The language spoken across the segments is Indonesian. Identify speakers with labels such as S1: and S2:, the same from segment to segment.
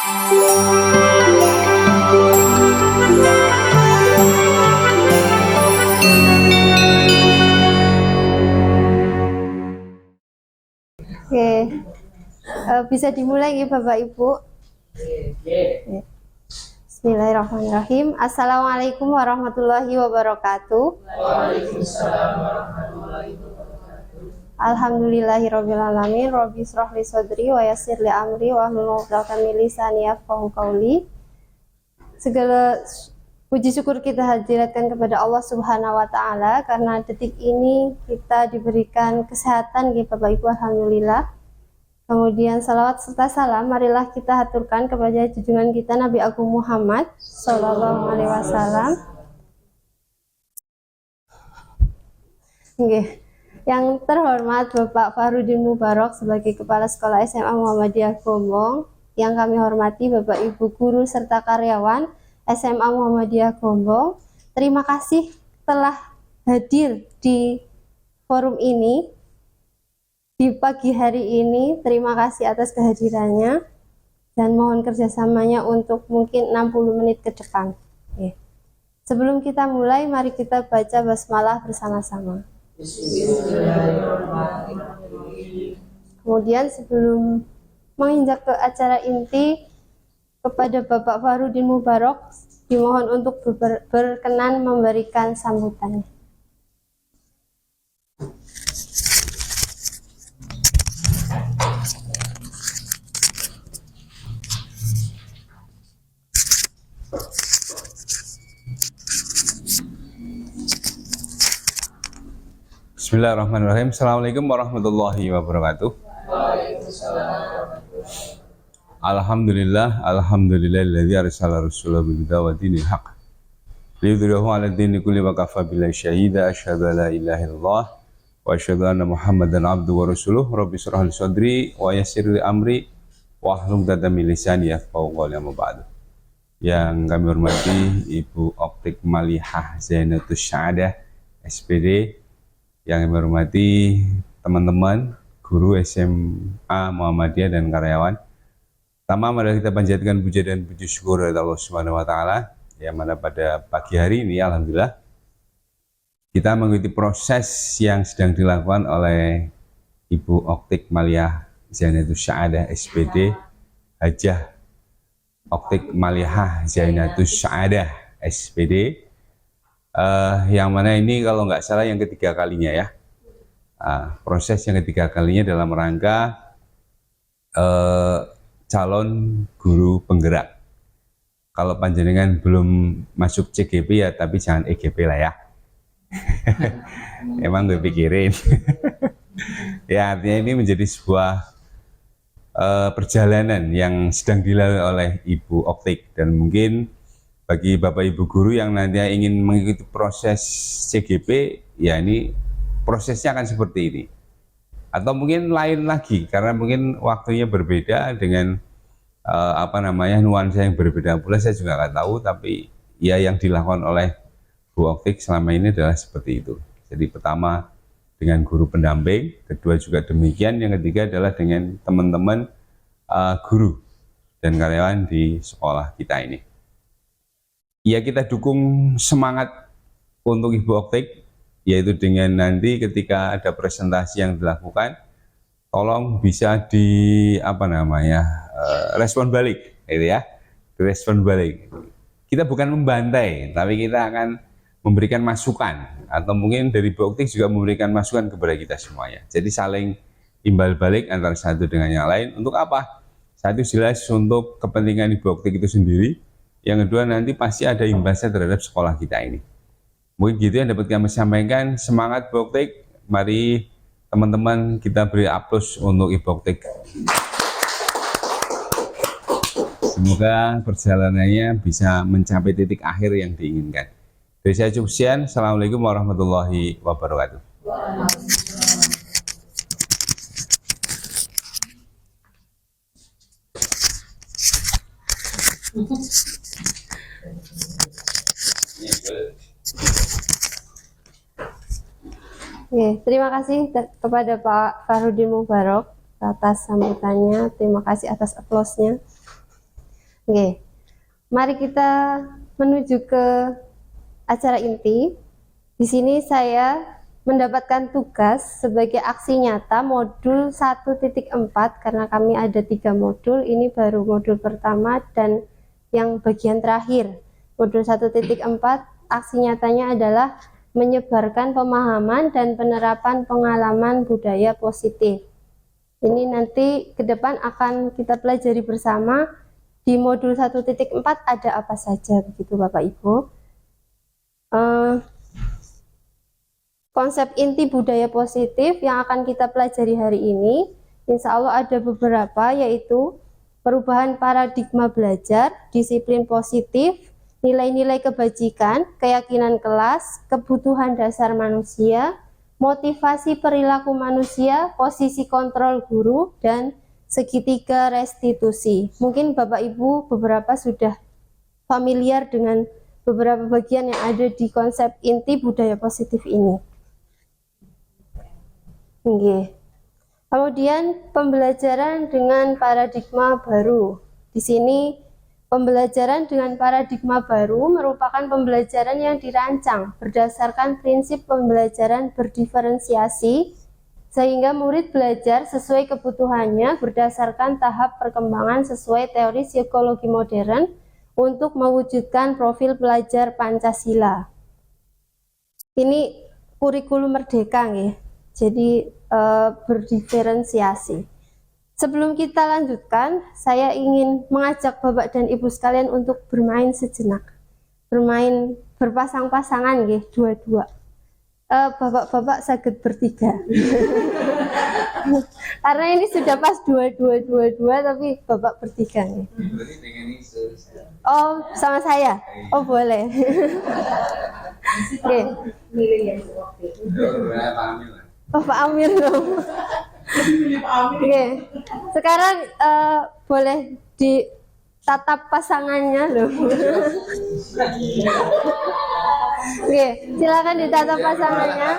S1: Oke, bisa dimulai ya Bapak Ibu. Bismillahirrahmanirrahim. Assalamualaikum warahmatullahi wabarakatuh.
S2: Waalaikumsalam warahmatullahi wabarakatuh.
S1: Alhamdulillahirrabbilalamin. Rabbi shrah li sadri wa yassir li amri wa hlul 'uqdatam min lisani yafqahu qawli. Segala puji syukur kita hadiratkan kepada Allah Subhanahu wa taala karena detik ini kita diberikan kesehatan ya Bapak Ibu, alhamdulillah. Kemudian salawat serta salam marilah kita haturkan kepada junjungan kita Nabi Agung Muhammad Sallallahu Alaihi Wasallam. Yang terhormat Bapak Farudin Mubarak sebagai Kepala Sekolah SMA Muhammadiyah Gombong, yang kami hormati Bapak Ibu guru serta karyawan SMA Muhammadiyah Gombong, terima kasih telah hadir di forum ini di pagi hari ini. Terima kasih atas kehadirannya dan mohon kerjasamanya untuk mungkin 60 menit ke depan. Sebelum kita mulai, mari kita baca basmalah bersama-sama. Kemudian sebelum menginjak ke acara inti, kepada Bapak Farudin Mubarak dimohon untuk berkenan memberikan sambutannya.
S3: Bismillahirrahmanirrahim. Assalamualaikum warahmatullahi wabarakatuh. Alhamdulillah, alhamdulillahilladzi arsala rasulahu bil huda wa dinil haqq liyudhhirahu 'ala dini kulli wa kafa billahi syahida. Asyhadu an la ilaha illallah wa asyhadu anna Muhammadan abduhu wa rasuluh. Rabbi shrah li sadri wa yassir li amri wa hlul 'uqdatam min lisani yafqahu qawli. Amma ba'du. Yang kami hormati Ibu Optik Malihah Zainatus Sa'adah SPD, yang kami hormati teman-teman guru SMA Muhammadiyah dan karyawan. Pertama, mari kita panjatkan puja dan puji syukur kepada Allah Subhanahu wa taala, yang mana pada pagi hari ini alhamdulillah kita mengikuti proses yang sedang dilakukan oleh Ibu Optik Malihah Zainatus Sa'adah SPD, Hajah Optik Malihah Zainatus Sa'adah SPD, yang mana ini kalau nggak salah yang ketiga kalinya ya. Proses yang ketiga kalinya dalam rangka calon guru penggerak. Kalau panjenengan belum masuk CGP ya, tapi jangan EGP lah ya. Emang gue pikirin. Ya, artinya ini menjadi sebuah perjalanan yang sedang dilalui oleh Ibu Optik, dan mungkin bagi Bapak Ibu guru yang nantinya ingin mengikuti proses CGP, ya ini prosesnya akan seperti ini. Atau mungkin lain lagi, karena mungkin waktunya berbeda dengan nuansa yang berbeda pula, saya juga nggak tahu, tapi ya yang dilakukan oleh Bu Optik selama ini adalah seperti itu. Jadi pertama dengan guru pendamping, kedua juga demikian, yang ketiga adalah dengan teman-teman guru dan karyawan di sekolah kita ini. Ya, kita dukung semangat untuk Ibu Optik, yaitu dengan nanti ketika ada presentasi yang dilakukan, tolong bisa respon balik, gitu ya, respon balik. Kita bukan membantai, tapi kita akan memberikan masukan, atau mungkin dari Ibu Optik juga memberikan masukan kepada kita semuanya. Jadi saling imbal balik antara satu dengan yang lain. Untuk apa? Satu jelas untuk kepentingan Ibu Optik itu sendiri. Yang kedua nanti pasti ada imbasnya terhadap sekolah kita ini. Mungkin gitu yang dapat kami sampaikan. Semangat Bu Optik. Mari teman-teman kita beri aplaus untuk Ibu Optik. Semoga perjalanannya bisa mencapai titik akhir yang diinginkan. Dari saya cukup sekian. Assalamualaikum warahmatullahi wabarakatuh.
S1: Terima kasih kepada Pak Farudin Mubarak atas sambutannya. Terima kasih atas aplausnya. Oke, mari kita menuju ke acara inti. Di sini saya mendapatkan tugas sebagai aksi nyata modul 1.4 karena kami ada 3 modul. Ini baru modul pertama dan yang bagian terakhir. Modul 1.4 aksi nyatanya adalah menyebarkan pemahaman dan penerapan pengalaman budaya positif. Ini nanti ke depan akan kita pelajari bersama. Di modul 1.4 ada apa saja begitu Bapak Ibu. Konsep inti budaya positif yang akan kita pelajari hari ini, insya Allah ada beberapa, yaitu perubahan paradigma belajar, disiplin positif, nilai-nilai kebajikan, keyakinan kelas, kebutuhan dasar manusia, motivasi perilaku manusia, posisi kontrol guru, dan segitiga restitusi. Mungkin Bapak Ibu beberapa sudah familiar dengan beberapa bagian yang ada di konsep inti budaya positif ini. Oke. Kemudian pembelajaran dengan paradigma baru. Di sini pembelajaran dengan paradigma baru merupakan pembelajaran yang dirancang berdasarkan prinsip pembelajaran berdiferensiasi, sehingga murid belajar sesuai kebutuhannya berdasarkan tahap perkembangan sesuai teori psikologi modern untuk mewujudkan profil pelajar Pancasila. Ini kurikulum merdeka nih. Jadi berdiferensiasi. Sebelum kita lanjutkan, saya ingin mengajak Bapak dan Ibu sekalian untuk bermain sejenak. Bermain berpasang-pasangan nggih, dua-dua. Bapak-bapak sakit bertiga. Karena ini sudah pas dua tapi Bapak bertiga nih. Oh, sama saya. Oh, boleh. Oke. Oh, Pak Amir dong. Oke. Sekarang boleh ditatap pasangannya loh. Oke, silakan ditatap pasangannya.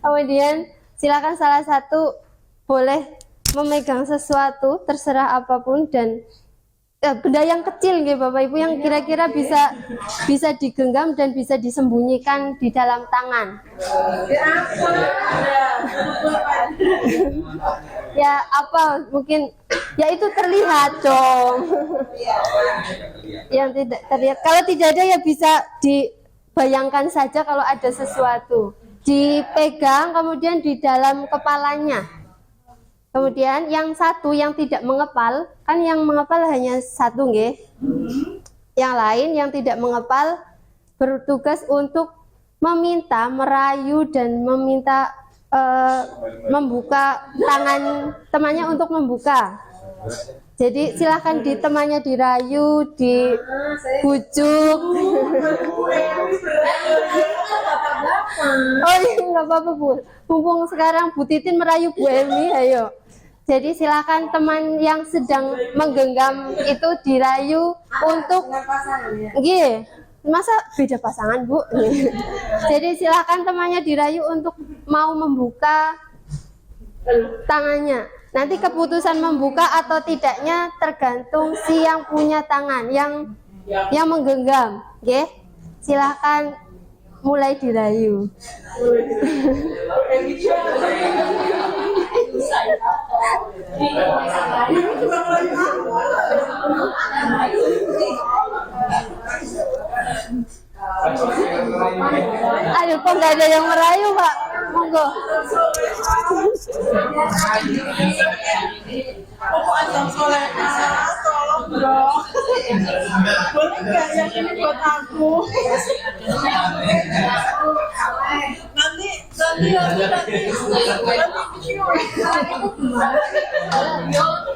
S1: Kemudian silakan salah satu boleh memegang sesuatu, terserah apapun, dan benda yang kecil gitu Bapak Ibu, yang kira-kira bisa digenggam dan bisa disembunyikan di dalam tangan. Ya apa mungkin ya itu terlihat dong. Yang tidak terlihat, kalau tidak ada ya bisa dibayangkan saja kalau ada sesuatu, dipegang kemudian di dalam kepalanya. Kemudian yang satu yang tidak mengepal, kan yang mengepal hanya satu nggih. Yang lain yang tidak mengepal bertugas untuk meminta, merayu dan meminta membuka tangan temannya untuk membuka. Jadi silahkan temannya dirayu, dibujuk. Oh iya nggak apa-apa Bu. Mumpung sekarang Bu Titin merayu Bu Emi, ayo. Jadi silakan teman yang sedang menggenggam itu dirayu untuk, nggih, masa beda pasangan Bu? Jadi silakan temannya dirayu untuk mau membuka tangannya. Nanti keputusan membuka atau tidaknya tergantung si yang punya tangan, yang menggenggam, nggih. Silakan mulai dirayu. Aduh, kok nggak ada yang merayu Pak? Monggo.
S2: Tolong dong. Boleh nggak yang ini buat aku? Nanti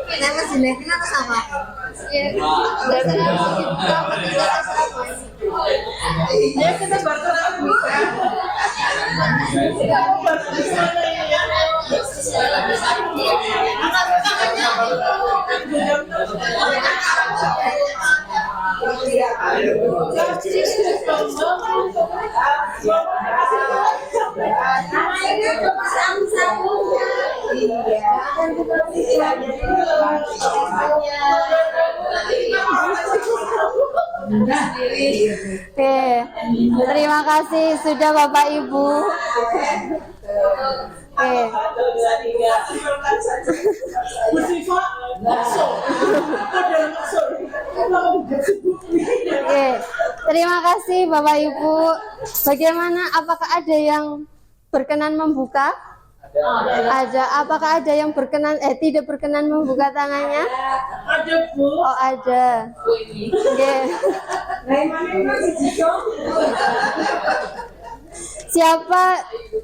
S4: Kenapa sih? Kenapa sama?
S2: ya kita berterang bisa.
S1: Oke, terima kasih sudah Bapak Ibu. Oke.
S2: Bu Siva, maksud. Ada maksud.
S1: Oke, terima kasih Bapak Ibu. Bagaimana? Apakah ada yang berkenan membuka? Ada. Apakah ada yang tidak berkenan membuka tangannya?
S2: Ada Bu.
S1: Oh, ada. Oke.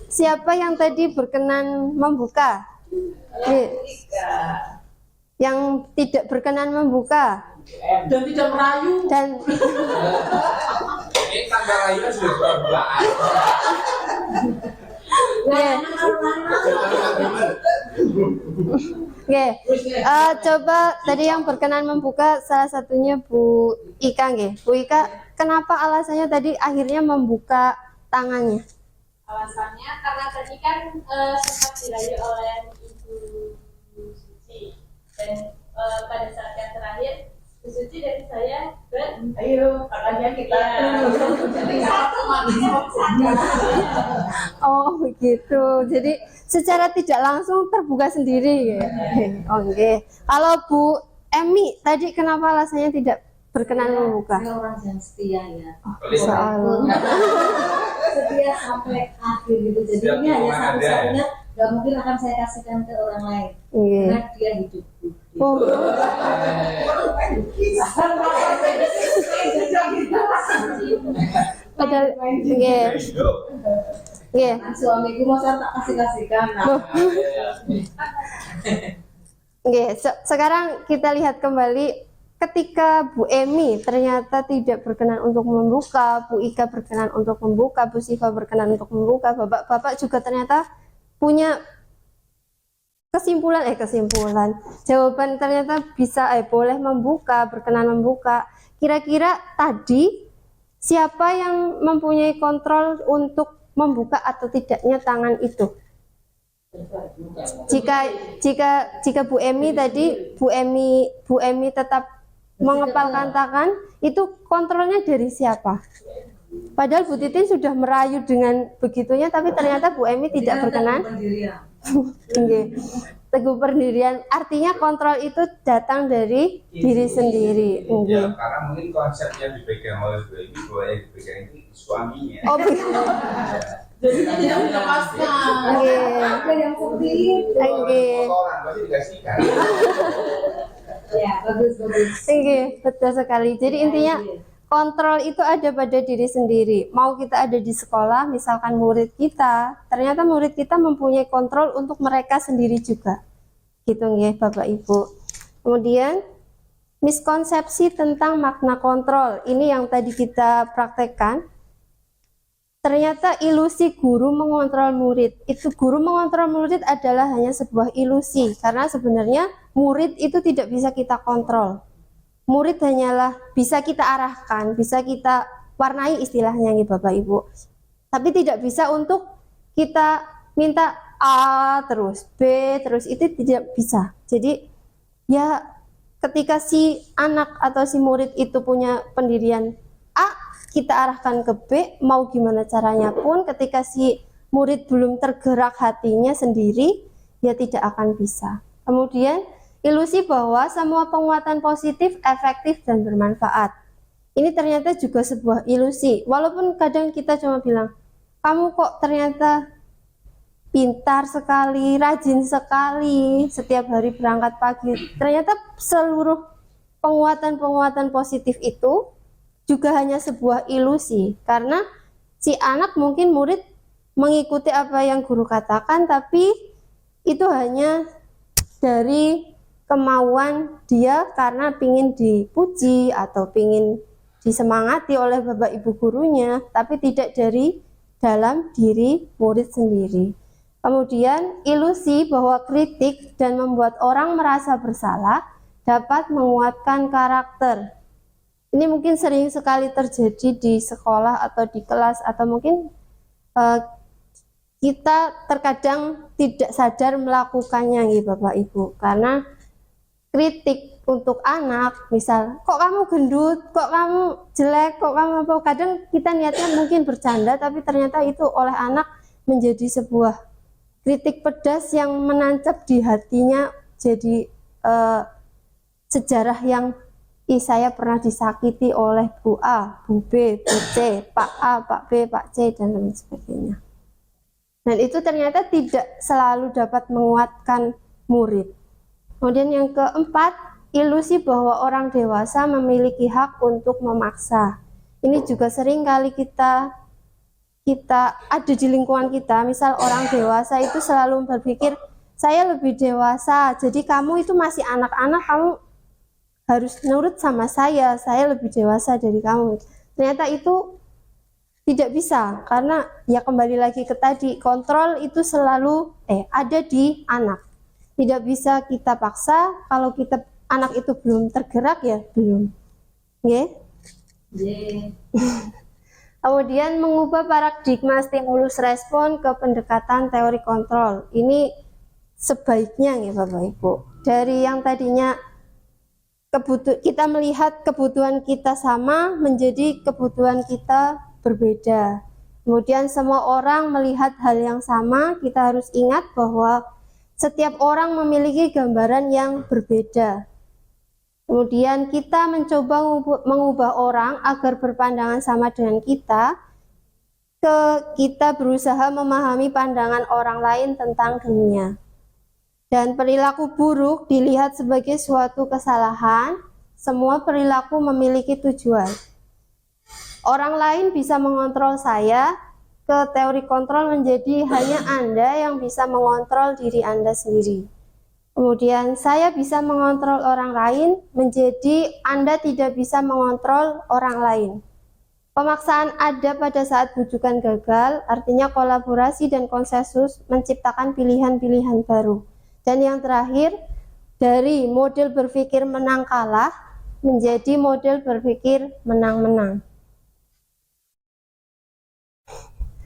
S1: Siapa yang tadi berkenan membuka? Yang tidak berkenan membuka
S2: Dan tidak merayu.
S1: dan
S3: Ini tanggal lahirnya sudah berbulaan.
S1: Oke. Coba tadi yang berkenan membuka salah satunya Bu Ika nggih. Bu Ika, kenapa alasannya tadi akhirnya membuka tangannya?
S5: Alasannya karena tadi kan sempat dirayu oleh Ibu Suci dan pada saat yang terakhir Bu Suci dan saya
S2: Ayo, makanya kita
S1: Oh begitu. Jadi secara tidak langsung terbuka sendiri ya. Oke. Kalau Bu Emi tadi kenapa alasannya tidak berkenan membuka?
S4: Saya orang yang setia ya.
S1: Soal
S4: Setia sampai akhir gitu. Jadi ini hanya satu-satunya nggak mungkin akan saya kasihkan ke orang lain
S1: Iya.
S4: karena dia hidup.
S1: Oh, padahal nggih. Nggih.
S4: Suamiku mau saya tak kasihkan.
S1: Nggih, sekarang kita lihat kembali ketika Bu Emi ternyata tidak berkenan untuk membuka, Bu Ika berkenan untuk membuka, Bu Siva berkenan untuk membuka, Bapak juga ternyata punya kesimpulan jawaban ternyata bisa boleh membuka, berkenan membuka. Kira-kira tadi siapa yang mempunyai kontrol untuk membuka atau tidaknya tangan itu? Jika Bu Emi tadi Bu Emi tetap mengepalkan tangan, itu kontrolnya dari siapa? Padahal Bu Titin sudah merayu dengan begitunya, tapi ternyata Bu Emi tidak berkenan. Nggih. Teguh pendirian, artinya kontrol itu datang dari diri sendiri.
S3: Ya, karena mungkin konsep yang dipegang oleh Bu Emi bahwa yang dipegang itu suaminya.
S1: Oh begitu.
S2: Jadi tidak melepaskan.
S4: Ada yang seperti itu.
S3: Kotoran pasti dikasihkan.
S4: Ya, bagus.
S1: Betul sekali. Jadi intinya kontrol itu ada pada diri sendiri. Mau kita ada di sekolah, misalkan murid kita, ternyata murid kita mempunyai kontrol untuk mereka sendiri juga. Gitu nggih, Bapak Ibu. Kemudian miskonsepsi tentang makna kontrol. Ini yang tadi kita praktekkan. Ternyata ilusi guru mengontrol murid. Itu guru mengontrol murid adalah hanya sebuah ilusi, karena sebenarnya murid itu tidak bisa kita kontrol. Murid hanyalah bisa kita arahkan, bisa kita warnai istilahnya nih Bapak Ibu. Tapi tidak bisa untuk kita minta A terus, B terus, itu tidak bisa. Jadi ya ketika si anak atau si murid itu punya pendirian A, kita arahkan ke B, mau gimana caranya pun ketika si murid belum tergerak hatinya sendiri, ya tidak akan bisa. Kemudian ilusi bahwa semua penguatan positif, efektif, dan bermanfaat. Ini ternyata juga sebuah ilusi. Walaupun kadang kita cuma bilang, kamu kok ternyata pintar sekali, rajin sekali, setiap hari berangkat pagi. Ternyata seluruh penguatan-penguatan positif itu juga hanya sebuah ilusi. Karena si anak mungkin murid mengikuti apa yang guru katakan, tapi itu hanya dari kemauan dia karena pingin dipuji atau pingin disemangati oleh bapak ibu gurunya, tapi tidak dari dalam diri murid sendiri. Kemudian ilusi bahwa kritik dan membuat orang merasa bersalah dapat menguatkan karakter. Ini mungkin sering sekali terjadi di sekolah atau di kelas, atau mungkin kita terkadang tidak sadar melakukannya nggih Bapak Ibu, karena kritik untuk anak, misal kok kamu gendut, kok kamu jelek, kok kamu apa, kadang kita niatnya mungkin bercanda tapi ternyata itu oleh anak menjadi sebuah kritik pedas yang menancap di hatinya, jadi sejarah yang saya pernah disakiti oleh Bu A, Bu B, Bu C, Pak A, Pak B, Pak C, dan lain sebagainya. Dan itu ternyata tidak selalu dapat menguatkan murid. Kemudian yang keempat, ilusi bahwa orang dewasa memiliki hak untuk memaksa. Ini juga sering kali kita ada di lingkungan kita. Misal orang dewasa itu selalu berpikir, saya lebih dewasa, jadi kamu itu masih anak-anak, kamu harus nurut sama saya lebih dewasa dari kamu. Ternyata itu tidak bisa, karena ya kembali lagi ke tadi, kontrol itu selalu ada di anak. Tidak bisa kita paksa, kalau anak itu belum tergerak ya belum. Oke? Kemudian mengubah paradigma stimulus respon ke pendekatan teori kontrol. Ini sebaiknya ya Bapak Ibu. Dari yang tadinya kita melihat kebutuhan kita sama menjadi kebutuhan kita berbeda. Kemudian semua orang melihat hal yang sama, kita harus ingat bahwa setiap orang memiliki gambaran yang berbeda. Kemudian kita mencoba mengubah orang agar berpandangan sama dengan kita berusaha memahami pandangan orang lain tentang dunia. Dan perilaku buruk dilihat sebagai suatu kesalahan. Semua perilaku memiliki tujuan. Orang lain bisa mengontrol saya, ke teori kontrol menjadi hanya Anda yang bisa mengontrol diri Anda sendiri. Kemudian saya bisa mengontrol orang lain, menjadi Anda tidak bisa mengontrol orang lain. Pemaksaan ada pada saat bujukan gagal, artinya kolaborasi dan konsensus menciptakan pilihan-pilihan baru. Dan yang terakhir, dari model berpikir menang kalah menjadi model berpikir menang-menang.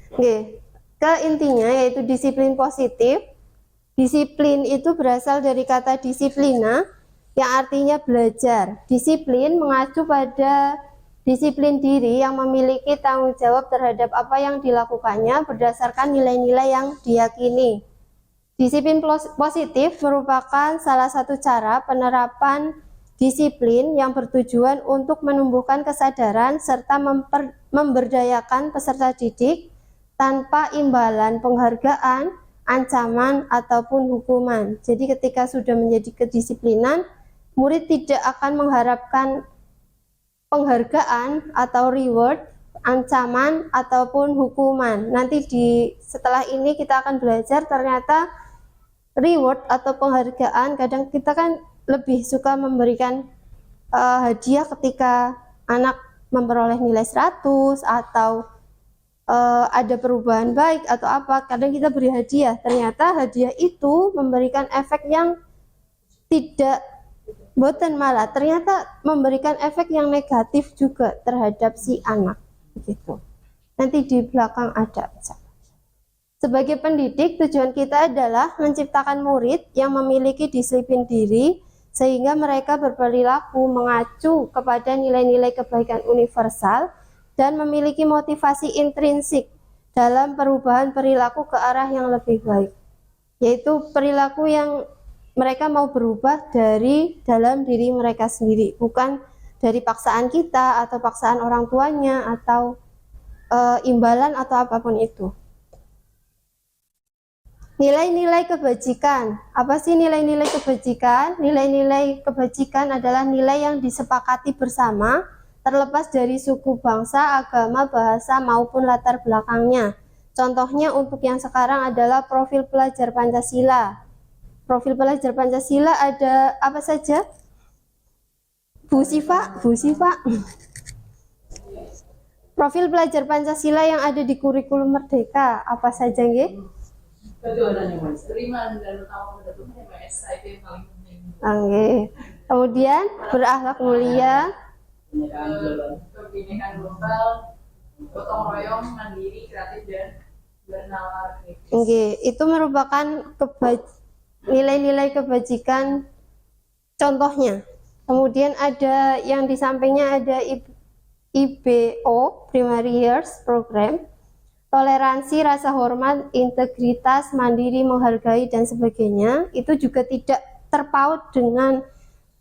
S1: Oke, ke intinya yaitu disiplin positif. Disiplin itu berasal dari kata disiplina yang artinya belajar. Disiplin mengacu pada disiplin diri yang memiliki tanggung jawab terhadap apa yang dilakukannya berdasarkan nilai-nilai yang diyakini. Disiplin positif merupakan salah satu cara penerapan disiplin yang bertujuan untuk menumbuhkan kesadaran serta memberdayakan peserta didik tanpa imbalan penghargaan, ancaman, ataupun hukuman. Jadi ketika sudah menjadi kedisiplinan, murid tidak akan mengharapkan penghargaan atau reward, ancaman, ataupun hukuman. Nanti setelah ini kita akan belajar ternyata reward atau penghargaan, kadang kita kan lebih suka memberikan hadiah ketika anak memperoleh nilai 100 atau ada perubahan baik atau apa, kadang kita beri hadiah, ternyata hadiah itu memberikan efek yang tidak boten, malah ternyata memberikan efek yang negatif juga terhadap si anak begitu. Nanti di belakang ada. Sebagai pendidik, tujuan kita adalah menciptakan murid yang memiliki disiplin diri sehingga mereka berperilaku mengacu kepada nilai-nilai kebaikan universal dan memiliki motivasi intrinsik dalam perubahan perilaku ke arah yang lebih baik, yaitu perilaku yang mereka mau berubah dari dalam diri mereka sendiri, bukan dari paksaan kita atau paksaan orang tuanya atau imbalan atau apapun itu. Nilai-nilai kebajikan. Apa sih nilai-nilai kebajikan? Nilai-nilai kebajikan adalah nilai yang disepakati bersama, terlepas dari suku, bangsa, agama, bahasa, maupun latar belakangnya. Contohnya untuk yang sekarang adalah profil pelajar Pancasila. Profil pelajar Pancasila ada apa saja? Bu Siva. Profil pelajar Pancasila yang ada di kurikulum Merdeka apa saja, nggih? Kemudian berakhlak mulia,
S2: kebinekaan global, gotong royong, mandiri, kreatif, dan bernalar gitu.
S1: Nggih, itu merupakan nilai-nilai kebajikan contohnya. Kemudian ada yang di sampingnya ada IBO, Primary Years Program, toleransi, rasa hormat, integritas, mandiri, menghargai, dan sebagainya. Itu juga tidak terpaut dengan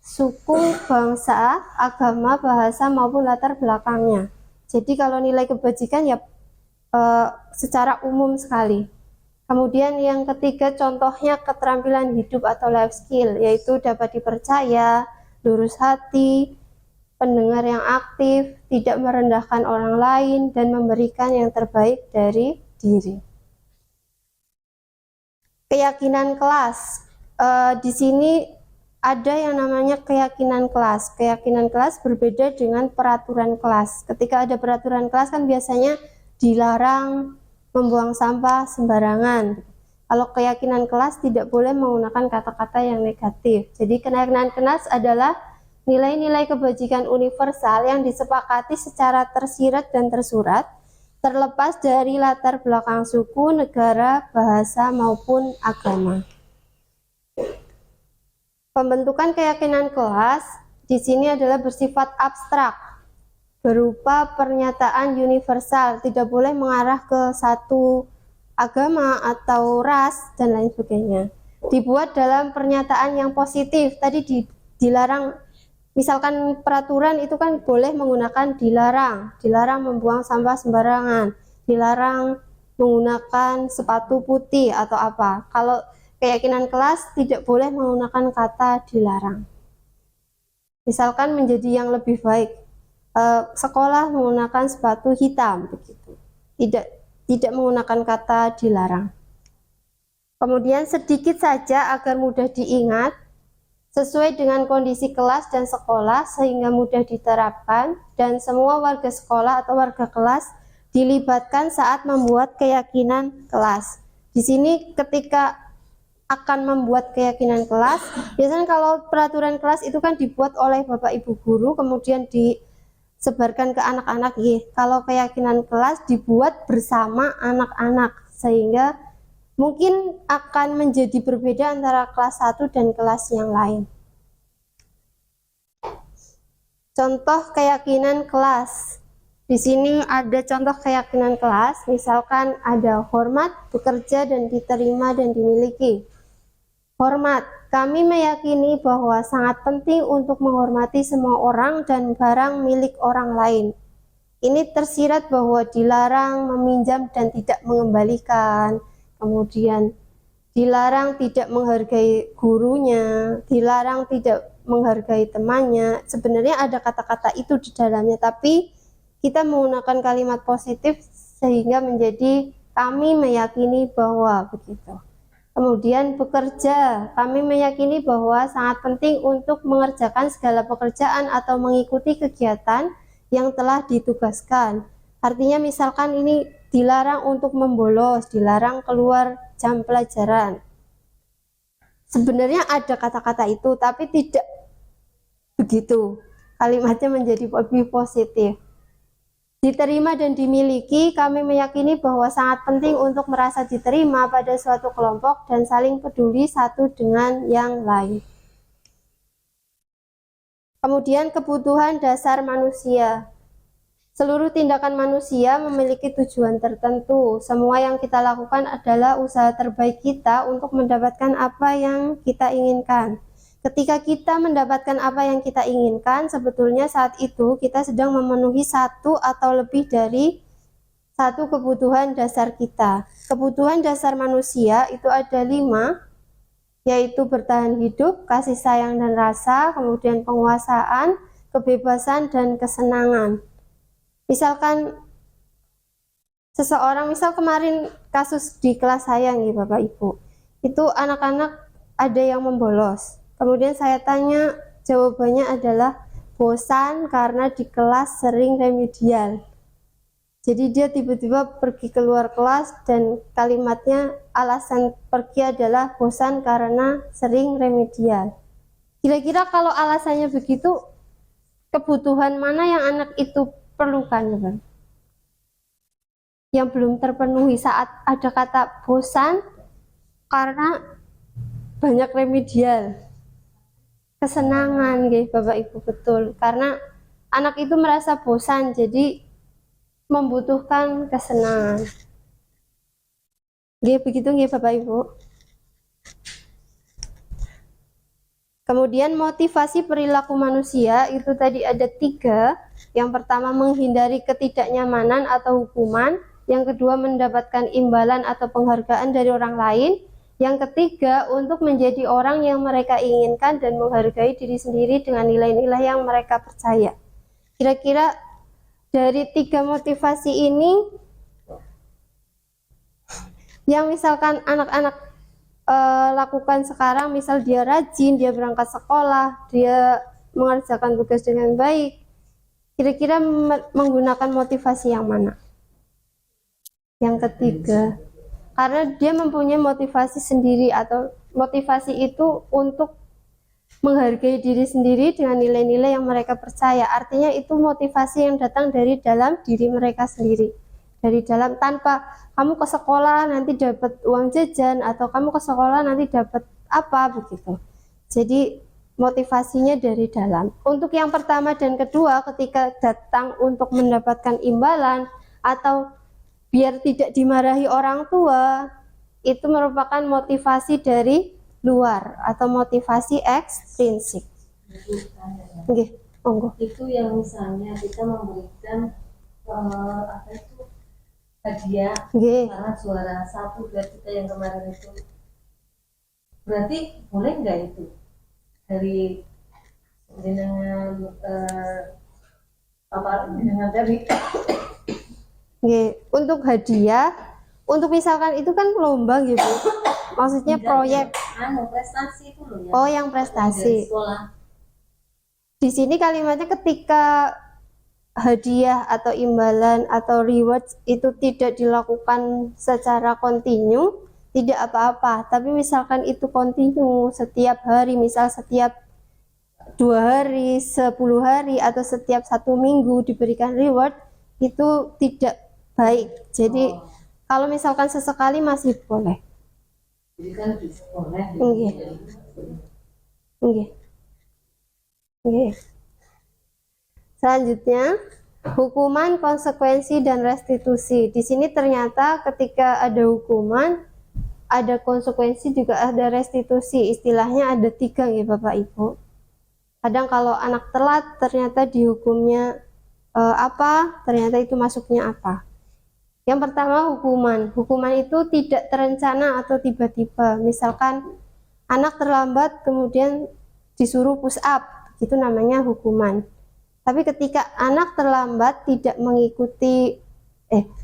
S1: suku, bangsa, agama, bahasa, maupun latar belakangnya. Jadi kalau nilai kebajikan ya secara umum sekali. Kemudian yang ketiga contohnya keterampilan hidup atau life skill, yaitu dapat dipercaya, lurus hati, pendengar yang aktif, tidak merendahkan orang lain, dan memberikan yang terbaik dari diri. Keyakinan kelas. Di sini ada yang namanya keyakinan kelas. Keyakinan kelas berbeda dengan peraturan kelas. Ketika ada peraturan kelas kan biasanya dilarang membuang sampah sembarangan. Kalau keyakinan kelas tidak boleh menggunakan kata-kata yang negatif. Jadi keyakinan kelas adalah nilai-nilai kebajikan universal yang disepakati secara tersirat dan tersurat, terlepas dari latar belakang suku, negara, bahasa, maupun agama. Pembentukan keyakinan kelas di sini adalah bersifat abstrak, berupa pernyataan universal, tidak boleh mengarah ke satu agama atau ras dan lain sebagainya. Dibuat dalam pernyataan yang positif. Tadi dilarang, misalkan peraturan itu kan boleh menggunakan dilarang membuang sampah sembarangan, dilarang menggunakan sepatu putih atau apa. Kalau keyakinan kelas tidak boleh menggunakan kata dilarang. Misalkan menjadi yang lebih baik, sekolah menggunakan sepatu hitam, begitu. Tidak menggunakan kata dilarang. Kemudian sedikit saja agar mudah diingat, sesuai dengan kondisi kelas dan sekolah sehingga mudah diterapkan, dan semua warga sekolah atau warga kelas dilibatkan saat membuat keyakinan kelas. Di sini ketika akan membuat keyakinan kelas, biasanya kalau peraturan kelas itu kan dibuat oleh Bapak Ibu guru, kemudian disebarkan ke anak-anak. Kalau keyakinan kelas dibuat bersama anak-anak, sehingga mungkin akan menjadi berbeda antara kelas 1 dan kelas yang lain. Contoh keyakinan kelas. Di sini ada contoh keyakinan kelas, misalkan ada hormat, bekerja, dan diterima dan dimiliki. Hormat, kami meyakini bahwa sangat penting untuk menghormati semua orang dan barang milik orang lain. Ini tersirat bahwa dilarang meminjam dan tidak mengembalikan, kemudian dilarang tidak menghargai gurunya, dilarang tidak menghargai temannya. Sebenarnya ada kata-kata itu di dalamnya, tapi kita menggunakan kalimat positif sehingga menjadi kami meyakini bahwa begitu. Kemudian bekerja, kami meyakini bahwa sangat penting untuk mengerjakan segala pekerjaan atau mengikuti kegiatan yang telah ditugaskan. Artinya misalkan ini dilarang untuk membolos, dilarang keluar jam pelajaran. Sebenarnya ada kata-kata itu, tapi tidak begitu. Kalimatnya menjadi lebih positif. Diterima dan dimiliki, kami meyakini bahwa sangat penting untuk merasa diterima pada suatu kelompok dan saling peduli satu dengan yang lain. Kemudian kebutuhan dasar manusia. Seluruh tindakan manusia memiliki tujuan tertentu. Semua yang kita lakukan adalah usaha terbaik kita untuk mendapatkan apa yang kita inginkan. Ketika kita mendapatkan apa yang kita inginkan, sebetulnya saat itu kita sedang memenuhi satu atau lebih dari satu kebutuhan dasar kita. Kebutuhan dasar manusia itu ada 5, yaitu bertahan hidup, kasih sayang dan rasa, kemudian penguasaan, kebebasan, dan kesenangan. Misalkan seseorang, misal kemarin kasus di kelas saya nih Bapak Ibu, itu anak-anak ada yang membolos. Kemudian saya tanya, jawabannya adalah bosan karena di kelas sering remedial. Jadi dia tiba-tiba pergi keluar kelas dan kalimatnya alasan pergi adalah bosan karena sering remedial. Kira-kira kalau alasannya begitu, kebutuhan mana yang anak itu perlukan, Bang? yang belum terpenuhi saat ada kata bosan karena banyak remedial. Kesenangan nggih Bapak Ibu, betul. Karena anak itu merasa bosan jadi membutuhkan kesenangan. Nggih begitu nggih Bapak Ibu. Kemudian motivasi perilaku manusia itu tadi ada 3. Yang pertama menghindari ketidaknyamanan atau hukuman. Yang kedua mendapatkan imbalan atau penghargaan dari orang lain. Yang ketiga untuk menjadi orang yang mereka inginkan dan menghargai diri sendiri dengan nilai-nilai yang mereka percaya. Kira-kira dari 3 motivasi ini yang misalkan anak-anak lakukan sekarang, misal dia rajin, dia berangkat sekolah, dia mengerjakan tugas dengan baik, kira-kira menggunakan motivasi yang mana? Yang ketiga, karena dia mempunyai motivasi sendiri, atau motivasi itu untuk menghargai diri sendiri dengan nilai-nilai yang mereka percaya. Artinya itu motivasi yang datang dari dalam diri mereka sendiri, dari dalam, tanpa kamu ke sekolah nanti dapat uang jajan atau kamu ke sekolah nanti dapat apa begitu. Jadi motivasinya dari dalam. Untuk yang pertama dan kedua, ketika datang untuk mendapatkan imbalan atau biar tidak dimarahi orang tua, itu merupakan motivasi dari luar atau motivasi ekstrinsik. Nggih, monggo.
S4: Itu yang misalnya kita memberikan apa itu hadiah
S1: Nggih.
S4: karena juara 1, 2 kita yang kemarin itu, berarti boleh nggak itu dari dengan apa dengan dari
S1: Nggih, untuk hadiah, untuk misalkan itu kan lomba gitu. Maksudnya proyek.
S4: prestasi itu loh ya.
S1: Oh, yang
S4: Dari
S1: prestasi.
S4: sekolah.
S1: Di sini kalimatnya ketika hadiah atau imbalan atau reward itu tidak dilakukan secara kontinu, tidak apa-apa. Tapi misalkan itu kontinu setiap hari, misal setiap 2 hari, 10 hari, atau setiap 1 minggu diberikan reward, itu tidak baik. Jadi kalau misalkan sesekali masih boleh.
S4: Jadi kan boleh.
S1: Nggih. Nggih. Nggih. Selanjutnya, hukuman, konsekuensi, dan restitusi. Di sini ternyata ketika ada hukuman, ada konsekuensi, juga ada restitusi. Istilahnya ada 3 ya Bapak Ibu. Kadang kalau anak telat ternyata dihukumnya apa, ternyata itu masuknya apa. Yang pertama hukuman. Hukuman itu tidak terencana atau tiba-tiba. Misalkan anak terlambat kemudian disuruh push up, itu namanya hukuman. Tapi ketika anak terlambat tidak mengikuti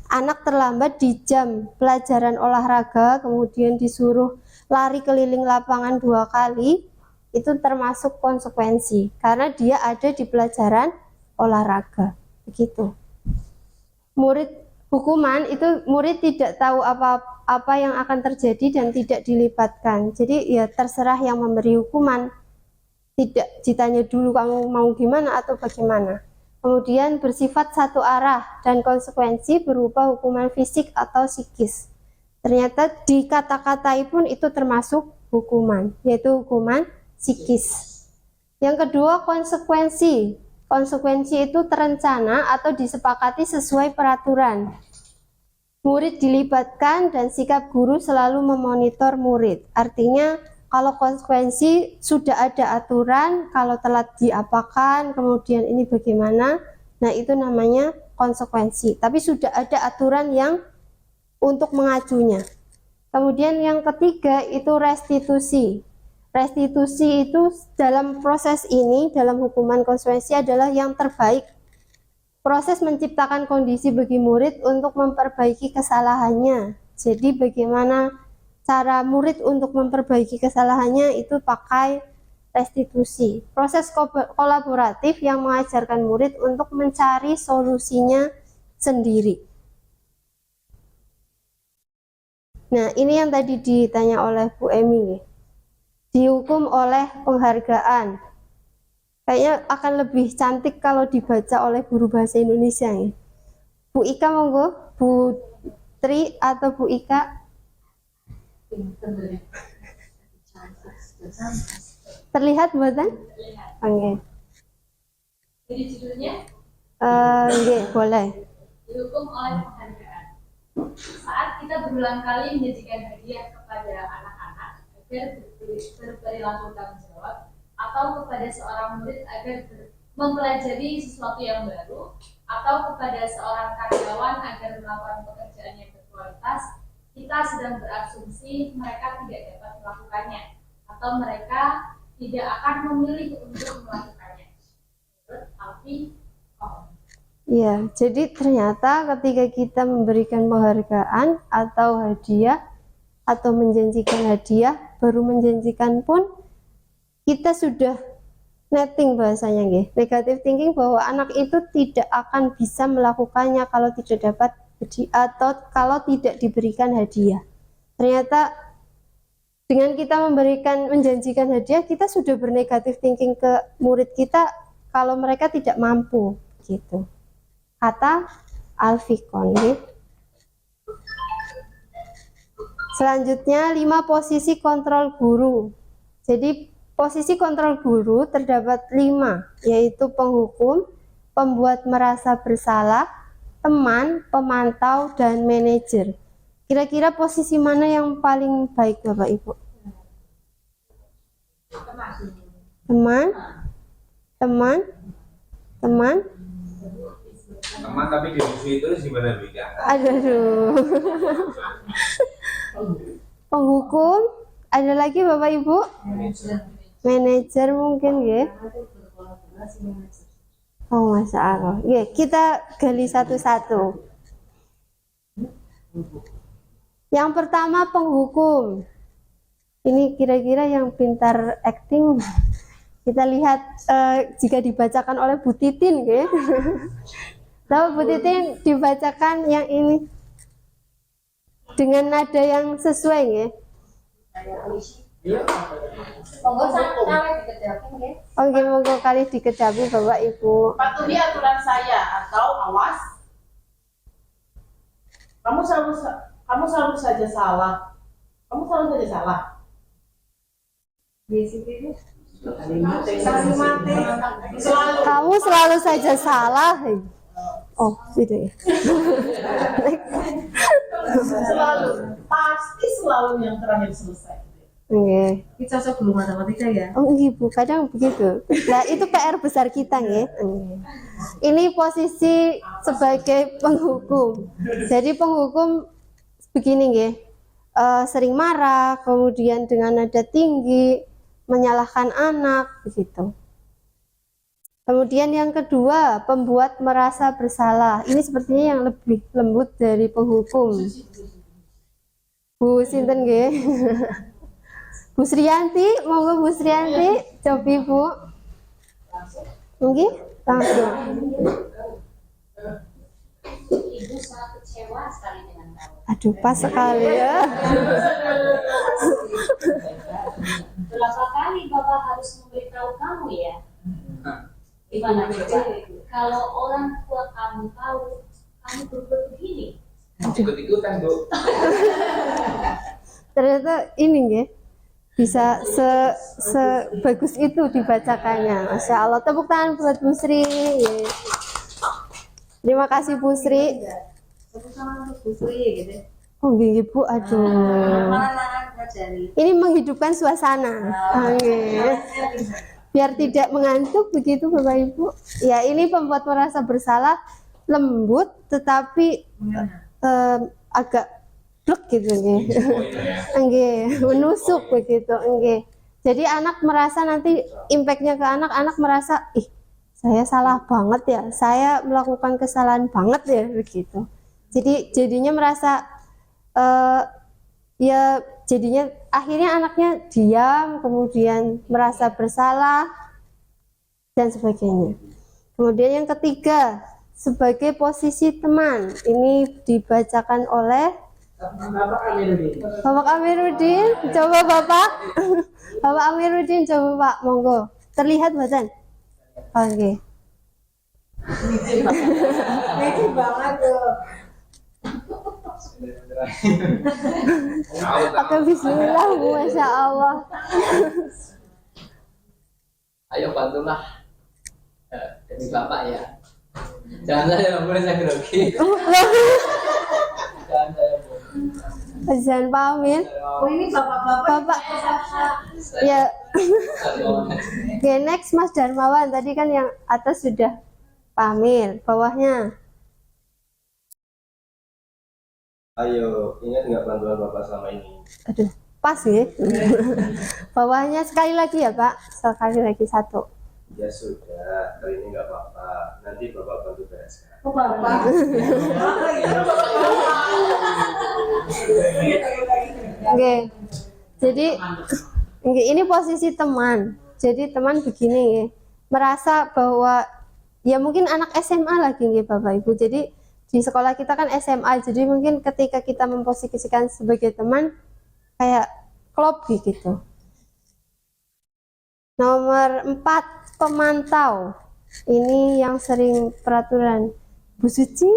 S1: anak terlambat di jam pelajaran olahraga kemudian disuruh lari keliling lapangan 2 kali, itu termasuk konsekuensi karena dia ada di pelajaran olahraga. Begitu. Hukuman itu murid tidak tahu apa yang akan terjadi dan tidak dilibatkan. Jadi ya terserah yang memberi hukuman. Tidak ditanya dulu kamu mau gimana atau bagaimana. Kemudian bersifat satu arah dan konsekuensi berupa hukuman fisik atau psikis. Ternyata di kata-katai pun itu termasuk hukuman, yaitu hukuman psikis. Yang kedua konsekuensi. Konsekuensi itu terencana atau disepakati sesuai peraturan. Murid dilibatkan dan sikap guru selalu memonitor murid. Artinya kalau konsekuensi sudah ada aturan, kalau telat diapakan, kemudian ini bagaimana, nah itu namanya konsekuensi. Tapi sudah ada aturan yang untuk mengacunya. Kemudian yang ketiga itu restitusi. Restitusi itu dalam proses ini, dalam hukuman konsekuensi adalah yang terbaik. Proses menciptakan kondisi bagi murid untuk memperbaiki kesalahannya. Jadi bagaimana cara murid untuk memperbaiki kesalahannya itu pakai restitusi. Proses kolaboratif yang mengajarkan murid untuk mencari solusinya sendiri. Nah, ini yang tadi ditanya oleh Bu Emi. Dihukum oleh penghargaan. Kayaknya akan lebih cantik kalau dibaca oleh guru bahasa Indonesia. Bu Ika monggo, Bu Tri atau Bu Ika? Terlihat buatan?
S5: Terlihat.
S1: Oke.
S5: Jadi judulnya
S1: Oke, boleh.
S5: dihukum oleh penghargaan. Saat kita berulang kali menjanjikan hadiah kepada anak-anak agar berperilaku tanggung jawab, atau kepada seorang murid agar mempelajari sesuatu yang baru, atau kepada seorang karyawan agar melakukan pekerjaan yang berkualitas, kita sedang berasumsi mereka tidak dapat melakukannya, atau mereka tidak akan memilih untuk melakukannya. Menurut Alfi,
S1: Ya, jadi ternyata ketika kita memberikan penghargaan atau hadiah atau menjanjikan hadiah, baru menjanjikan pun kita sudah netting bahasanya nggih. Negative thinking bahwa anak itu tidak akan bisa melakukannya kalau tidak dapat hadiah atau kalau tidak diberikan hadiah. Ternyata dengan kita menjanjikan hadiah, kita sudah bernegatif thinking ke murid kita kalau mereka tidak mampu gitu. Kata Alfikon. Selanjutnya 5 posisi kontrol guru. Jadi posisi kontrol guru terdapat 5, yaitu penghukum, pembuat merasa bersalah, teman, pemantau, dan manajer. Kira-kira posisi mana yang paling baik Bapak Ibu? Teman, teman, teman.
S3: Teman tapi di musuh itu gimana Bika?
S1: Aduh. Penghukum, ada lagi Bapak Ibu? Manajer mungkin ya. Oh, Masya Allah. Ya, kita gali satu-satu. Yang pertama penghukum. Ini kira-kira yang pintar acting. Kita lihat jika dibacakan oleh Bu Titin ya. Tahu Bu Titin dibacakan yang ini dengan nada yang sesuai ya. Oke, monggo kali dikejapi Bapak Ibu.
S2: Patuhi aturan saya atau awas. Kamu selalu saja salah. Kamu selalu saja salah.
S1: Kamu selalu saja salah. Oh, gitu ya.
S2: Pasti selalu yang terakhir selesai.
S1: Oke.
S4: Ini cocok belum matematika ya?
S1: Oh, Ibu, kadang begitu. Nah, itu PR besar kita ya. Ini posisi sebagai penghukum. Jadi penghukum begini ya. Sering marah, kemudian dengan nada tinggi, menyalahkan anak, begitu. Kemudian yang kedua, pembuat merasa bersalah. Ini sepertinya yang lebih lembut dari penghukum. Bu Sinten nggih. Bu Sriyanti, monggo Bu Sriyanti, cobi Bu. Nggih, langsung.
S6: Ibu sangat kecewa sekali dengan kamu.
S1: Aduh, pas sekali ya.
S6: Berapa kali Bapak harus memberitahu kamu ya? Gimana coba? Kalau orang tua kamu tahu kamu berbuat begini,
S3: Ikut-ikutan Bu.
S1: Ternyata ini nggih bisa sebagus itu dibacakannya. Masya Allah, tepuk tangan buat Bu Sri. Terima kasih Bu Sri. Oh gini Bu, aduh. Ini menghidupkan suasana. Oke. Biar tidak mengantuk begitu Bapak Ibu. Ya, ini pembuat merasa bersalah, lembut tetapi agak blek gitu nggih. Nggih, menusuk begitu nggih. Jadi anak merasa nanti impactnya ke anak merasa saya salah banget ya, saya melakukan kesalahan banget ya begitu. Jadi jadinya merasa ya jadinya akhirnya anaknya diam, kemudian merasa bersalah dan sebagainya. Kemudian yang ketiga, sebagai posisi teman, ini dibacakan oleh Bapak Amiruddin. Coba Bapak Bapak Amiruddin, coba Pak, monggo. Terlihat badan? Oke.
S2: Lucu banget tuh.
S1: Oke, bismillah, masya Allah.
S7: Ayo bantulah jadi bapak ya. Jangan saya boleh saya grogi. Jangan saya boleh.
S1: Jangan pamit.
S4: Oh ini bapak-bapak.
S1: Bapak, ya. Oke, next Mas Darmawan. Tadi kan yang atas sudah pamit, bawahnya.
S8: Ayo, ingat nggak bantuan Bapak selama ini?
S1: Aduh, pas ya. Bawahnya sekali lagi ya Pak. Sekali lagi satu.
S8: Ya sudah, kali ini nggak apa-apa. Nanti Bapak bantu bereskan.
S4: Oh bapak.
S1: Oke. Jadi oke, ini posisi teman. Jadi teman begini ya. Merasa bahwa ya mungkin anak SMA lagi nih Bapak Ibu. Jadi di sekolah kita kan SMA. Jadi mungkin ketika kita memposisikan sebagai teman kayak klop gitu. Nomor 4, pemantau. Ini yang sering peraturan. Bu Suci,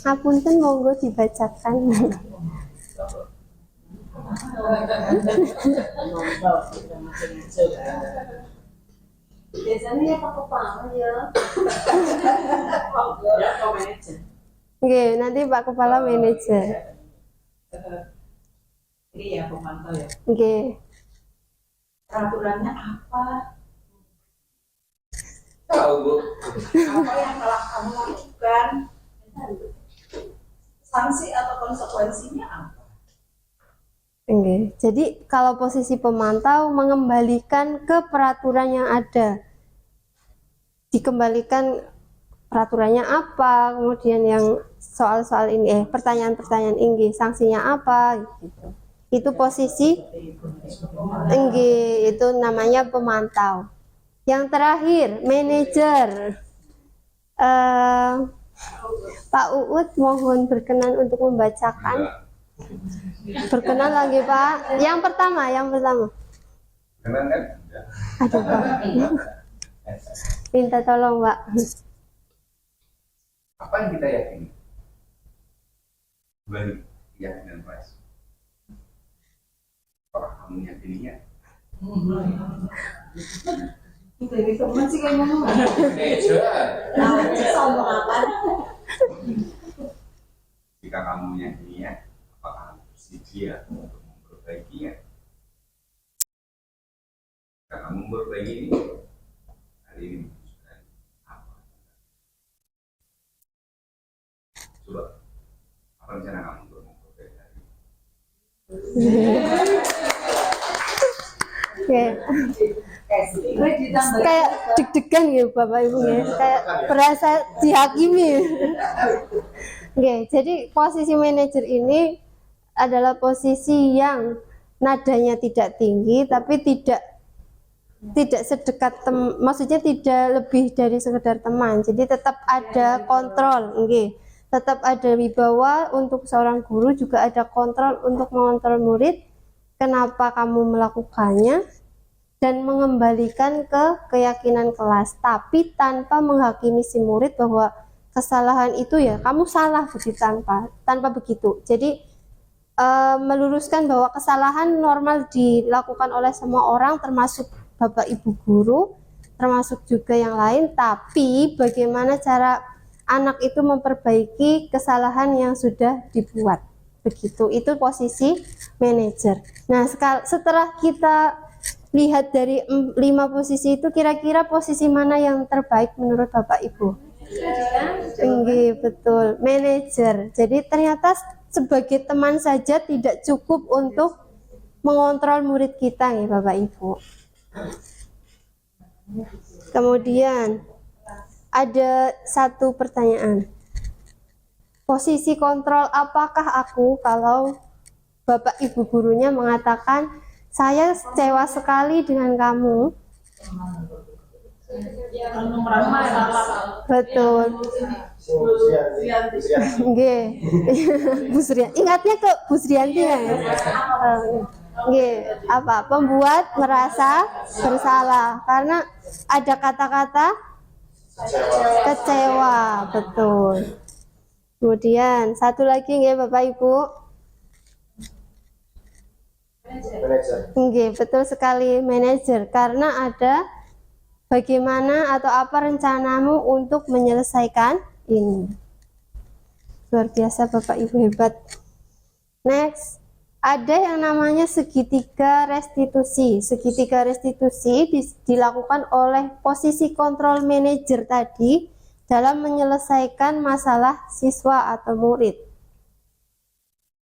S1: ngapunten monggo dibacakan.
S4: Biasanya ya Pak Kepala ya.
S1: Oke, nanti Pak Kepala Manajer.
S2: Ini ya pemantau ya.
S1: Oke.
S2: Peraturannya apa?
S7: Tahu Bu.
S2: Apa yang telah kamu lakukan? Sanksi atau konsekuensinya apa?
S1: Oke, jadi kalau posisi pemantau mengembalikan ke peraturan yang ada, dikembalikan peraturannya apa, kemudian yang soal-soal ini, pertanyaan-pertanyaan ini, sanksinya apa, gitu. Itu posisi, itu namanya pemantau. Yang terakhir, manajer. Pak Uut mohon berkenan untuk membacakan. Berkenan lagi Pak. Yang pertama.
S3: Keren kan?
S1: Aduh Pak. Minta tolong Pak.
S3: Apa yang kita yakini? Balik keyakinan Christ. Apakah kamu yakininya?
S2: Ini teman sih kayak ngomong.
S3: Manager.
S4: Sombong apa?
S3: Jika kamu yakininya, apakah kamu bersedia untuk memperbaikinya? Jika kamu memperbaiki ini, hari ini menunjukkan apa? Coba, apa rencana kamu untuk memperbaiki hari ini?
S1: Oke. Kayak deg-degan ya Bapak Ibu ya. Kayak berasa dihakimi. Oke, jadi posisi manajer ini adalah posisi yang nadanya tidak tinggi tapi tidak sedekat maksudnya tidak lebih dari sekedar teman. Jadi tetap ada kontrol, oke. Tetap ada wibawa untuk seorang guru, juga ada kontrol untuk mengontrol murid. Kenapa kamu melakukannya dan mengembalikan ke keyakinan kelas, tapi tanpa menghakimi si murid bahwa kesalahan itu ya kamu salah begitu, tanpa begitu. Jadi meluruskan bahwa kesalahan normal dilakukan oleh semua orang termasuk Bapak Ibu guru, termasuk juga yang lain, tapi bagaimana cara anak itu memperbaiki kesalahan yang sudah dibuat. Begitu, itu posisi manajer. Nah, setelah kita lihat dari 5 posisi itu, kira-kira posisi mana yang terbaik menurut Bapak Ibu? Betul, manajer. Jadi ternyata sebagai teman saja tidak cukup untuk mengontrol murid kita nih Bapak Ibu. Kemudian ada satu pertanyaan. Posisi kontrol apakah aku kalau Bapak Ibu gurunya mengatakan saya kecewa sekali dengan kamu. Betul. Nggih. Bu Sriyanti. Ingatnya ke Bu Sriyanti ya. Nggih, apa? Pembuat merasa bersalah karena ada kata-kata kecewa, betul. Kemudian satu lagi nggih Bapak Ibu.
S8: Manajer.
S1: Oke, betul sekali manajer, karena ada bagaimana atau apa rencanamu untuk menyelesaikan ini. Luar biasa Bapak Ibu, hebat. Next, ada yang namanya segitiga restitusi. Segitiga restitusi dilakukan oleh posisi kontrol manajer tadi dalam menyelesaikan masalah siswa atau murid.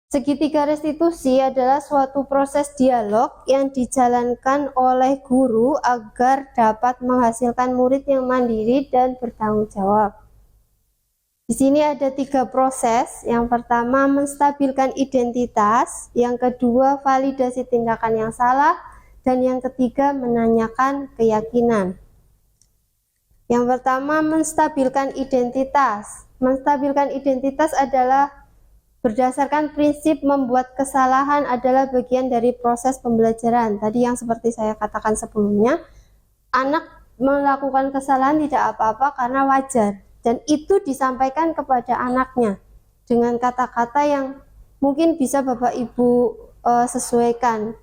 S1: Segitiga restitusi adalah suatu proses dialog yang dijalankan oleh guru agar dapat menghasilkan murid yang mandiri dan bertanggung jawab. Di sini ada 3 proses. Yang pertama, menstabilkan identitas. Yang kedua, validasi tindakan yang salah. Dan yang ketiga, menanyakan keyakinan. Yang pertama, menstabilkan identitas. Menstabilkan identitas adalah berdasarkan prinsip membuat kesalahan adalah bagian dari proses pembelajaran. Tadi yang seperti saya katakan sebelumnya, anak melakukan kesalahan tidak apa-apa karena wajar. Dan itu disampaikan kepada anaknya dengan kata-kata yang mungkin bisa Bapak Ibu sesuaikan.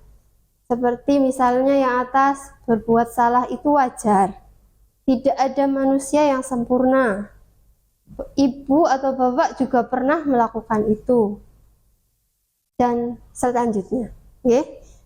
S1: Seperti misalnya yang atas, berbuat salah itu wajar. Tidak ada manusia yang sempurna. Ibu atau bapak juga pernah melakukan itu. Dan selanjutnya, ya,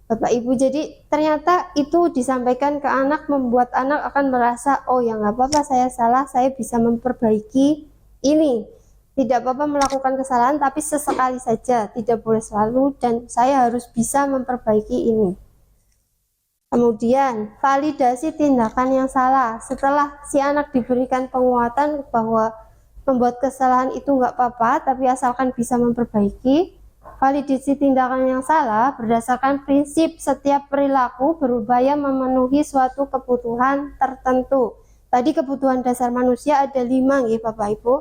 S1: Bapak Ibu, jadi ternyata itu disampaikan ke anak, membuat anak akan merasa, oh ya nggak apa-apa, saya salah, saya bisa memperbaiki ini. Tidak apa-apa melakukan kesalahan, tapi sesekali saja, tidak boleh selalu, dan saya harus bisa memperbaiki ini. Kemudian validasi tindakan yang salah. Setelah si anak diberikan penguatan bahwa membuat kesalahan itu nggak apa-apa, tapi asalkan bisa memperbaiki. Validasi tindakan yang salah berdasarkan prinsip setiap perilaku berupaya memenuhi suatu kebutuhan tertentu. Tadi kebutuhan dasar manusia ada 5 ya Bapak Ibu.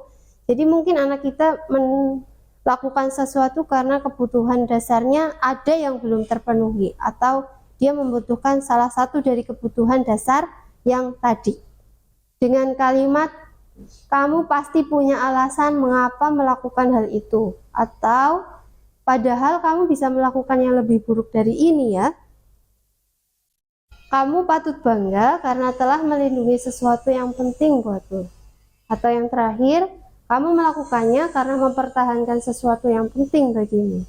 S1: Jadi mungkin anak kita melakukan sesuatu karena kebutuhan dasarnya ada yang belum terpenuhi, atau dia membutuhkan salah satu dari kebutuhan dasar yang tadi. Dengan kalimat, kamu pasti punya alasan mengapa melakukan hal itu, atau padahal kamu bisa melakukan yang lebih buruk dari ini ya. Kamu patut bangga karena telah melindungi sesuatu yang penting buatmu. Atau yang terakhir, kamu melakukannya karena mempertahankan sesuatu yang penting bagimu.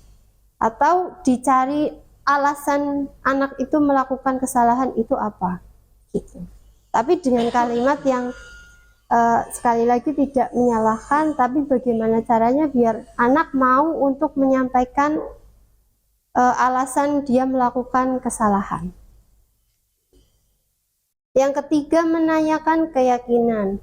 S1: Atau dicari alasan anak itu melakukan kesalahan itu apa gitu. Tapi dengan kalimat yang sekali lagi tidak menyalahkan, tapi bagaimana caranya biar anak mau untuk menyampaikan alasan dia melakukan kesalahan. Yang ketiga, menanyakan keyakinan.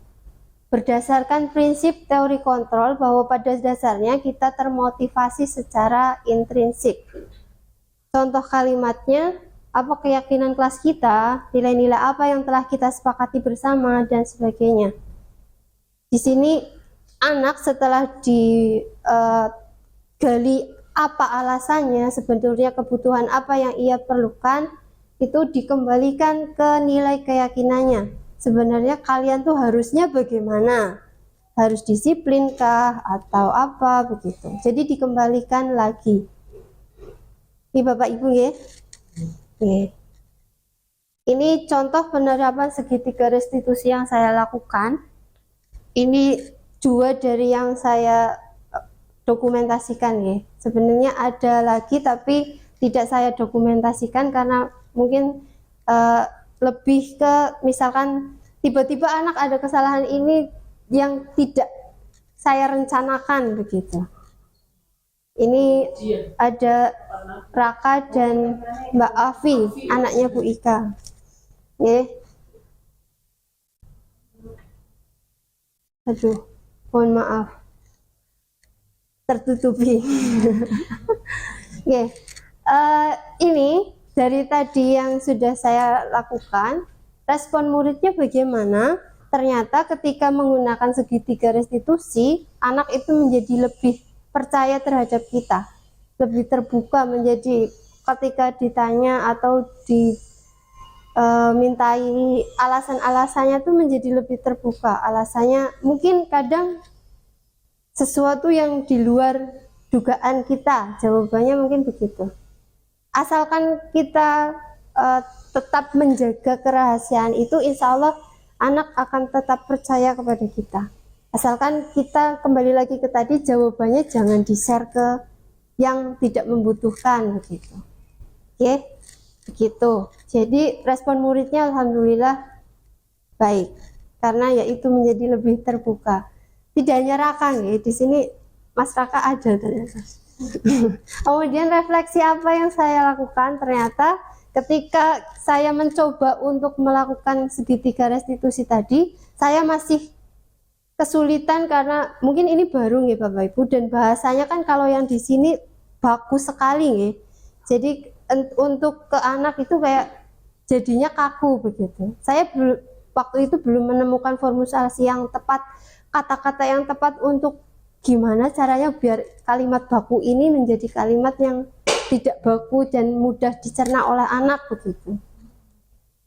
S1: Berdasarkan prinsip teori kontrol bahwa pada dasarnya kita termotivasi secara intrinsik. Contoh kalimatnya, apa keyakinan kelas kita, nilai-nilai apa yang telah kita sepakati bersama, dan sebagainya. Di sini anak setelah digali apa alasannya, sebetulnya kebutuhan apa yang ia perlukan, itu dikembalikan ke nilai keyakinannya. Sebenarnya kalian tuh harusnya bagaimana? Harus disiplinkah atau apa begitu. Jadi dikembalikan lagi. Ini Bapak Ibu ya. Ini contoh penerapan segitiga restitusi yang saya lakukan. Ini 2 dari yang saya dokumentasikan ya. Sebenarnya ada lagi tapi tidak saya dokumentasikan karena mungkin lebih ke misalkan tiba-tiba anak ada kesalahan ini yang tidak saya rencanakan begitu. Ini ada Raka dan Mbak Afi, anaknya Bu Ika. Aduh, mohon maaf. Tertutupi. Ini dari tadi yang sudah saya lakukan, respon muridnya bagaimana? Ternyata ketika menggunakan segitiga restitusi, anak itu menjadi lebih percaya terhadap kita, lebih terbuka, menjadi ketika ditanya atau dimintai alasan-alasannya tuh menjadi lebih terbuka. Alasannya mungkin kadang sesuatu yang di luar dugaan kita, jawabannya mungkin begitu. asalkan kita tetap menjaga kerahasiaan itu, insya Allah anak akan tetap percaya kepada kita. Asalkan kita kembali lagi ke tadi, jawabannya jangan di-share ke yang tidak membutuhkan begitu. Oke, begitu. Jadi respon muridnya alhamdulillah baik, karena yaitu menjadi lebih terbuka. Tidak hanya Raka, ya, di sini Mas Raka ada ternyata. Kemudian refleksi apa yang saya lakukan, ternyata ketika saya mencoba untuk melakukan segitiga restitusi tadi, saya masih kesulitan karena mungkin ini baru nih Bapak Ibu, dan bahasanya kan kalau yang di sini bagus sekali nih. Jadi untuk ke anak itu kayak jadinya kaku begitu. Saya waktu itu belum menemukan formulasi yang tepat, kata-kata yang tepat untuk gimana caranya biar kalimat baku ini menjadi kalimat yang tidak baku dan mudah dicerna oleh anak begitu.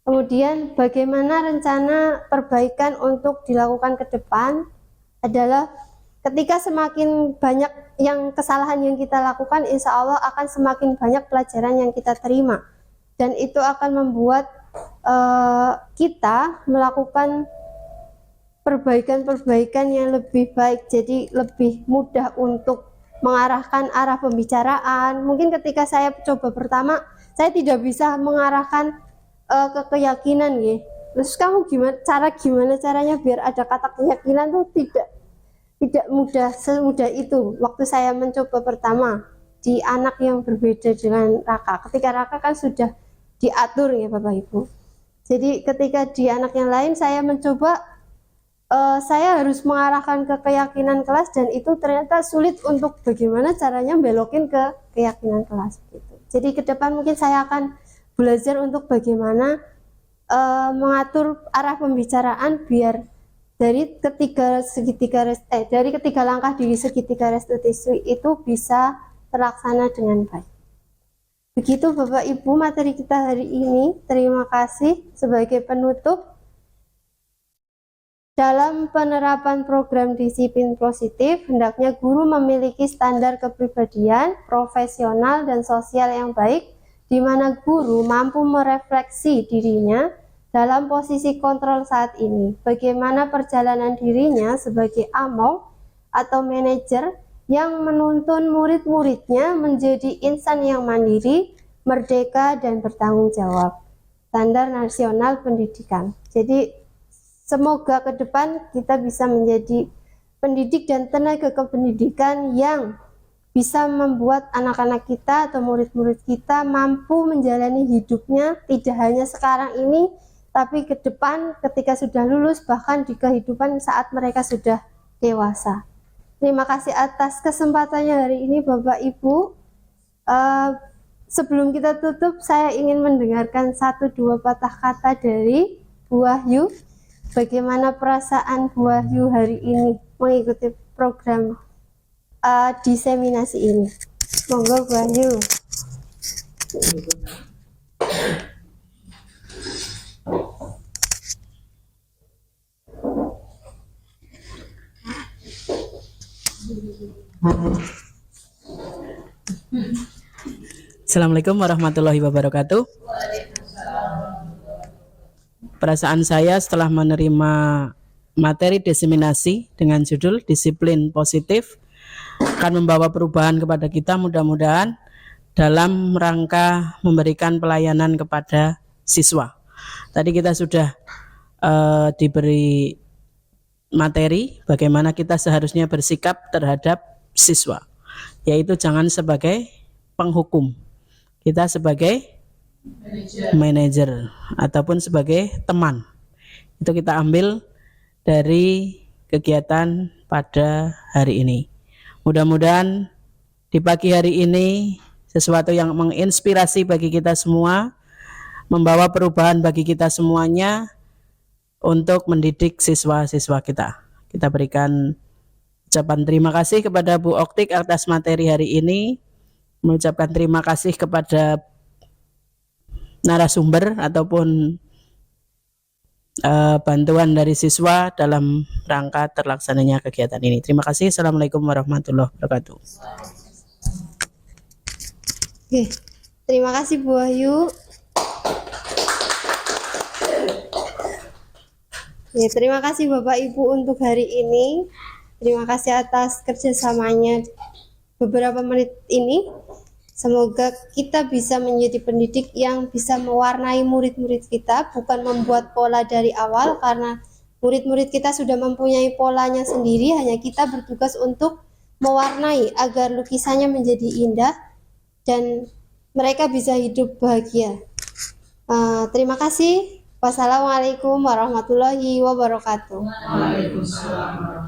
S1: Kemudian bagaimana rencana perbaikan untuk dilakukan ke depan adalah ketika semakin banyak yang kesalahan yang kita lakukan, insya Allah akan semakin banyak pelajaran yang kita terima, dan itu akan membuat kita melakukan perbaikan-perbaikan yang lebih baik, jadi lebih mudah untuk mengarahkan arah pembicaraan. Mungkin ketika saya coba pertama, saya tidak bisa mengarahkan ke keyakinan ya. Terus kamu gimana caranya biar ada kata keyakinan tuh tidak mudah semudah itu. Waktu saya mencoba pertama di anak yang berbeda dengan Raka, ketika Raka kan sudah diatur ya Bapak Ibu. Jadi ketika di anak yang lain saya mencoba, saya harus mengarahkan ke keyakinan kelas, dan itu ternyata sulit untuk bagaimana caranya belokin ke keyakinan kelas gitu. Jadi ke depan mungkin saya akan belajar untuk bagaimana mengatur arah pembicaraan biar dari ketiga langkah di segitiga restitusi itu bisa terlaksana dengan baik. Begitu Bapak Ibu materi kita hari ini. Terima kasih. Sebagai penutup, dalam penerapan program disiplin positif, hendaknya guru memiliki standar kepribadian, profesional, dan sosial yang baik, di mana guru mampu merefleksi dirinya dalam posisi kontrol saat ini, bagaimana perjalanan dirinya sebagai among atau manajer yang menuntun murid-muridnya menjadi insan yang mandiri, merdeka, dan bertanggung jawab. Standar nasional pendidikan. Jadi semoga ke depan kita bisa menjadi pendidik dan tenaga kependidikan yang bisa membuat anak-anak kita atau murid-murid kita mampu menjalani hidupnya tidak hanya sekarang ini, tapi ke depan ketika sudah lulus, bahkan di kehidupan saat mereka sudah dewasa. Terima kasih atas kesempatannya hari ini Bapak Ibu. Sebelum kita tutup, saya ingin mendengarkan 1-2 patah kata dari Bu Wahyu. Bagaimana perasaan Bu Wahyu hari ini mengikuti program diseminasi ini? Monggo Bu Wahyu.
S2: Assalamualaikum warahmatullahi wabarakatuh. Perasaan saya setelah menerima materi diseminasi dengan judul disiplin positif akan membawa perubahan kepada kita, mudah-mudahan dalam rangka memberikan pelayanan kepada siswa. Tadi kita sudah diberi materi bagaimana kita seharusnya bersikap terhadap siswa, yaitu jangan sebagai penghukum, kita sebagai manajer ataupun sebagai teman. Itu kita ambil dari kegiatan pada hari ini. Mudah-mudahan di pagi hari ini sesuatu yang menginspirasi bagi kita semua, membawa perubahan bagi kita semuanya untuk mendidik siswa-siswa kita. Kita berikan ucapan terima kasih kepada Bu Oktik atas materi hari ini, mengucapkan terima kasih kepada narasumber ataupun bantuan dari siswa dalam rangka terlaksananya kegiatan ini. Terima kasih. Assalamualaikum warahmatullahi wabarakatuh.
S1: Oke, Terima kasih Bu Wahyu. Ya, terima kasih Bapak Ibu untuk hari ini. Terima kasih atas kerjasamanya beberapa menit ini. Semoga kita bisa menjadi pendidik yang bisa mewarnai murid-murid kita, bukan membuat pola dari awal, karena murid-murid kita sudah mempunyai polanya sendiri, hanya kita bertugas untuk mewarnai agar lukisannya menjadi indah dan mereka bisa hidup bahagia. Terima kasih. Wassalamualaikum warahmatullahi wabarakatuh.
S2: Waalaikumsalam.